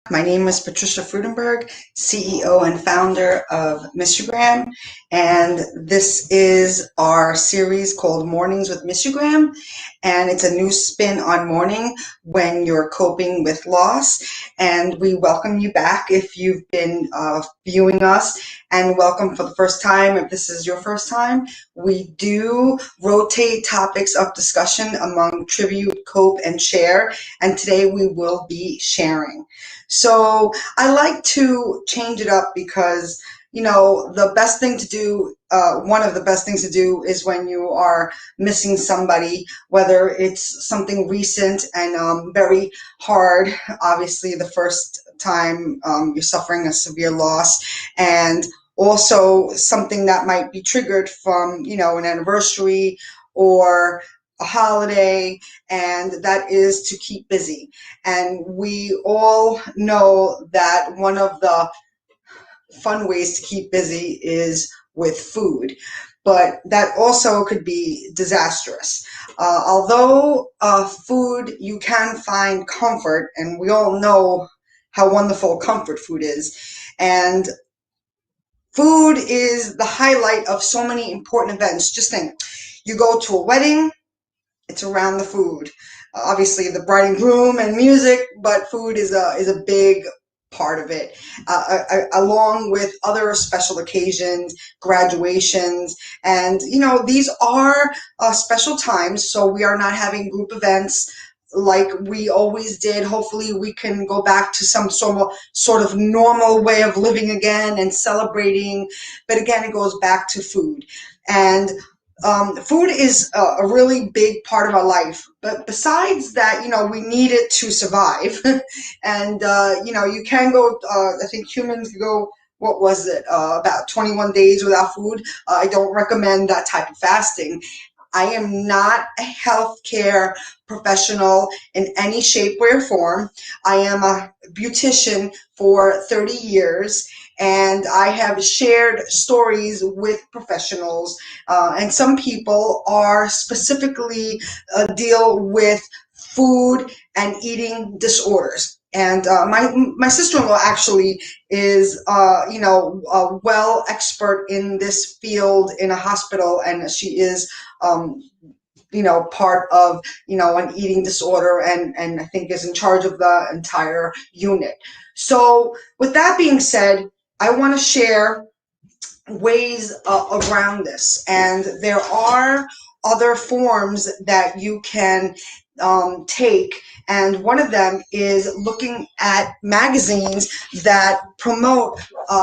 My name is Patricia Frudenberg, CEO and founder of Missugram, and this is our series called Mornings with Missugram, and it's a new spin on mourning when you're coping with loss. And we welcome you back if you've been viewing us, and welcome for the first time if this is your first time. We do rotate topics of discussion among tribute, cope, and share, and today we will be sharing. So I like to change it up because, the best thing to do, one of the best things to do is when you are missing somebody, whether it's something recent and very hard, obviously the first time you're suffering a severe loss, and also something that might be triggered from, an anniversary or a holiday, and that is to keep busy. And we all know that one of the fun ways to keep busy is with food, but that also could be disastrous. Although food, you can find comfort, and we all know how wonderful comfort food is. And food is the highlight of so many important events. Just think, you go to a wedding, it's around the food. Obviously, the bride and groom and music, but food is a big part of it, along with other special occasions, graduations, and these are special times. So we are not having group events like we always did. Hopefully, we can go back to some sort of normal way of living again and celebrating. But again, it goes back to food. And food is a really big part of our life, but besides that, we need it to survive. And, you can go, I think humans go, what was it, about 21 days without food. I don't recommend that type of fasting. I am not a healthcare professional in any shape, way, or form. I am a beautician for 30 years, and I have shared stories with professionals. And some people are specifically deal with food and eating disorders. And my sister-in-law actually is, a well expert in this field in a hospital, and she is, part of, an eating disorder, and I think is in charge of the entire unit. So with that being said, I want to share ways around this, and there are other forms that you can take, and one of them is looking at magazines that promote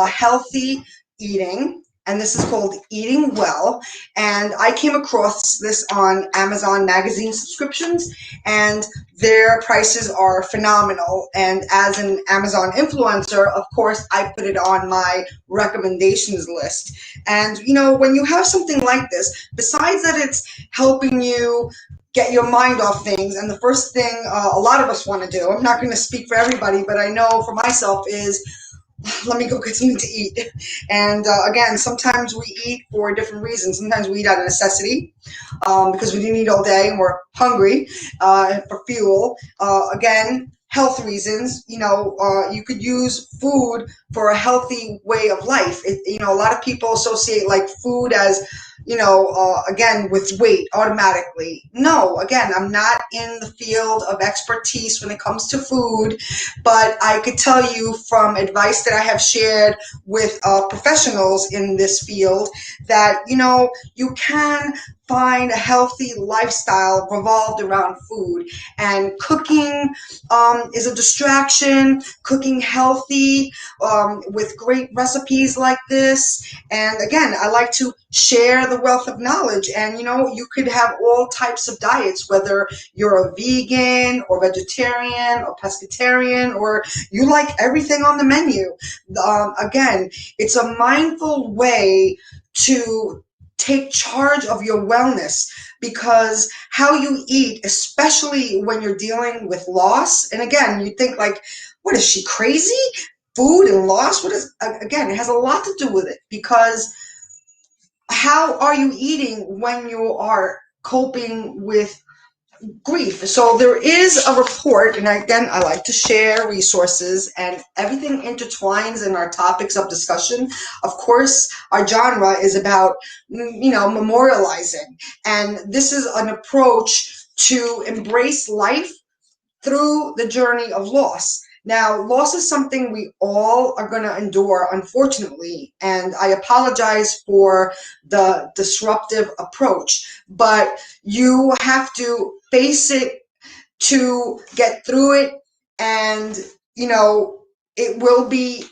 healthy eating, and this is called Eating Well. And I came across this on Amazon magazine subscriptions, and their prices are phenomenal. And as an Amazon influencer, of course, I put it on my recommendations list. And, when you have something like this, besides that it's helping you get your mind off things, and the first thing a lot of us want to do, I'm not going to speak for everybody, but I know for myself, is let me go get something to eat. And again, sometimes we eat for different reasons. Sometimes we eat out of necessity because we didn't eat all day and we're hungry for fuel. Again, health reasons. You could use food for a healthy way of life. A lot of people associate like food as, again, with weight automatically. No, again, I'm not in the field of expertise when it comes to food, but I could tell you from advice that I have shared with professionals in this field that, you can find a healthy lifestyle revolved around food. And cooking is a distraction. Cooking healthy with great recipes like this. And again, I like to share the wealth of knowledge. And you could have all types of diets, whether you're a vegan or vegetarian or pescatarian, or you like everything on the menu. Again, it's a mindful way to take charge of your wellness, because how you eat, especially when you're dealing with loss, and again, you think like, what is she, crazy? Food and loss? Again, it has a lot to do with it, because how are you eating when you are coping with grief. So there is a report, and again, I like to share resources, and everything intertwines in our topics of discussion. Of course, our genre is about, memorializing, and this is an approach to embrace life through the journey of loss. Now, loss is something we all are going to endure, unfortunately, and I apologize for the disruptive approach, but you have to face it to get through it, and it will be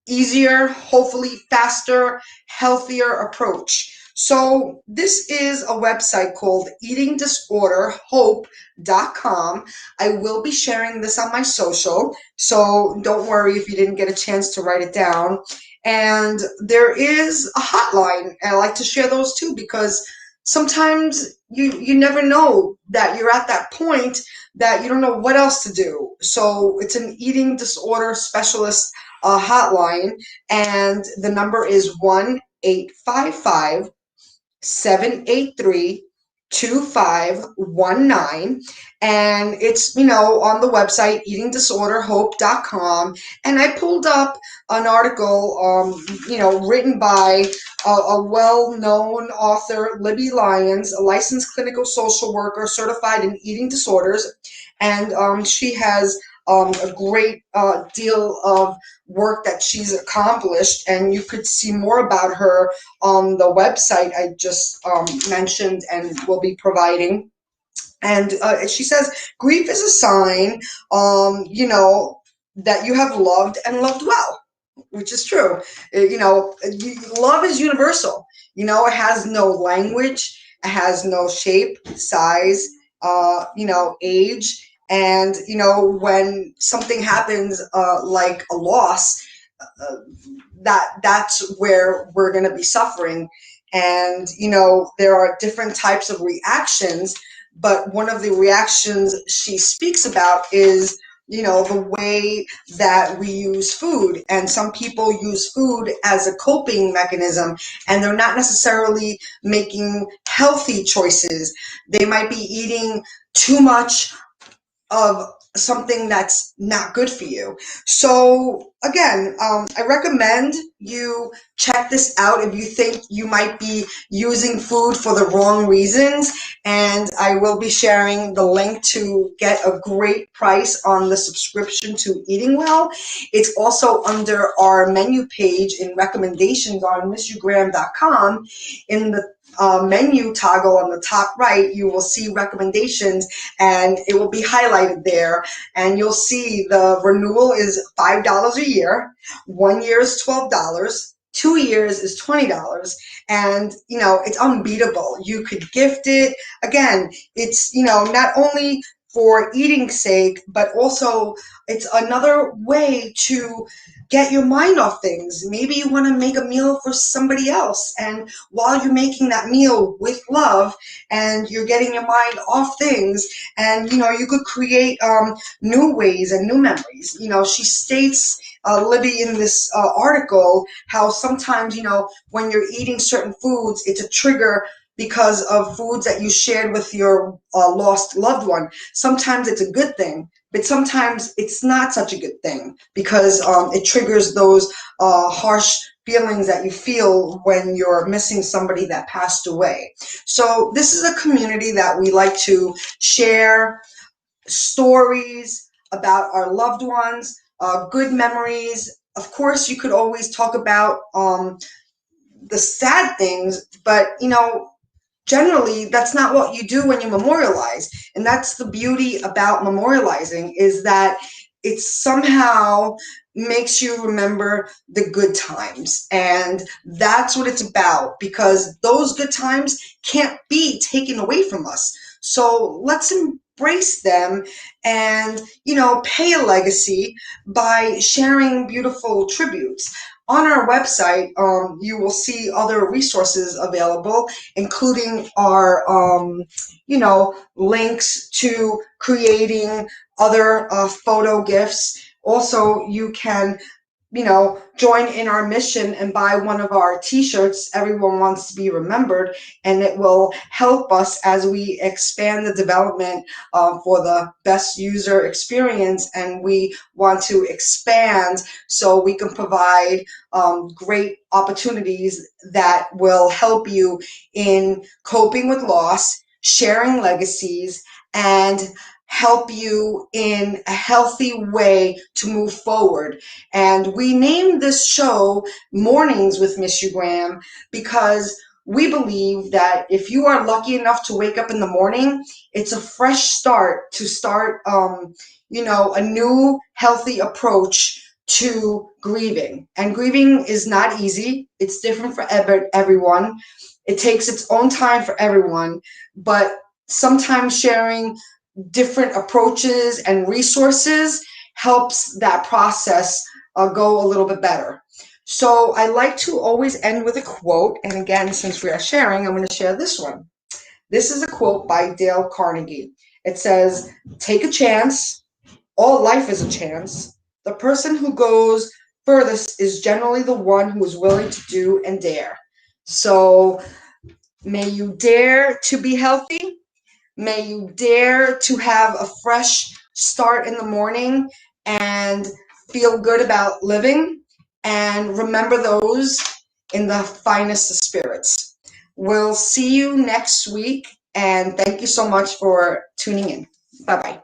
easier, hopefully faster, healthier approach. So this is a website called eatingdisorderhope.com. I will be sharing this on my social, so don't worry if you didn't get a chance to write it down. And there is a hotline, and I like to share those too, because sometimes you never know that you're at that point that you don't know what else to do. So it's an eating disorder specialist hotline, and the number is 1-855-783-2519, and it's on the website eatingdisorderhope.com. And I pulled up an article written by a well-known author, Libby Lyons, a licensed clinical social worker certified in eating disorders, and she has a great deal of work that she's accomplished, and you could see more about her on the website I just mentioned and will be providing. And she says, grief is a sign, that you have loved and loved well, which is true. Love is universal. It has no language, it has no shape, size, age. And, when something happens like a loss, uh, that's where we're going to be suffering. And, there are different types of reactions, but one of the reactions she speaks about is, the way that we use food. And some people use food as a coping mechanism, and they're not necessarily making healthy choices. They might be eating too much of something that's not good for you. So again, I recommend you check this out if you think you might be using food for the wrong reasons. And I will be sharing the link to get a great price on the subscription to Eating Well. It's also under our menu page in recommendations on missugraham.com. In the menu toggle on the top right, you will see recommendations, and it will be highlighted there. And you'll see the renewal is $5 a year. 1 year is $12. 2 years is $20. And, it's unbeatable. You could gift it. Again, it's, not only for eating's sake, but also it's another way to get your mind off things. Maybe you want to make a meal for somebody else, and while you're making that meal with love and you're getting your mind off things, and you could create new ways and new memories. She states, Libby, in this article, how sometimes when you're eating certain foods, it's a trigger because of foods that you shared with your lost loved one. Sometimes it's a good thing, but sometimes it's not such a good thing, because it triggers those harsh feelings that you feel when you're missing somebody that passed away. So this is a community that we like to share stories about our loved ones, good memories. Of course, you could always talk about the sad things, but generally that's not what you do when you memorialize. And that's the beauty about memorializing, is that it somehow makes you remember the good times. And that's what it's about, because those good times can't be taken away from us. So let's embrace them and, pay a legacy by sharing beautiful tributes. On our website, you will see other resources available, including our, links to creating other photo gifts. Also, you can join in our mission and buy one of our t-shirts, Everyone Wants to Be Remembered, and it will help us as we expand the development for the best user experience, and we want to expand so we can provide great opportunities that will help you in coping with loss, sharing legacies, and help you in a healthy way to move forward. And we named this show Mornings with Miss Graham because we believe that if you are lucky enough to wake up in the morning, it's a fresh start to start, a new healthy approach to grieving. And grieving is not easy. It's different for everyone. It takes its own time for everyone, but sometimes sharing different approaches and resources helps that process go a little bit better. So I like to always end with a quote. And again, since we are sharing, I'm going to share this one. This is a quote by Dale Carnegie. It says, "Take a chance. All life is a chance. The person who goes furthest is generally the one who is willing to do and dare." So may you dare to be healthy. May you dare to have a fresh start in the morning and feel good about living, and remember those in the finest of spirits. We'll see you next week, and thank you so much for tuning in. Bye-bye.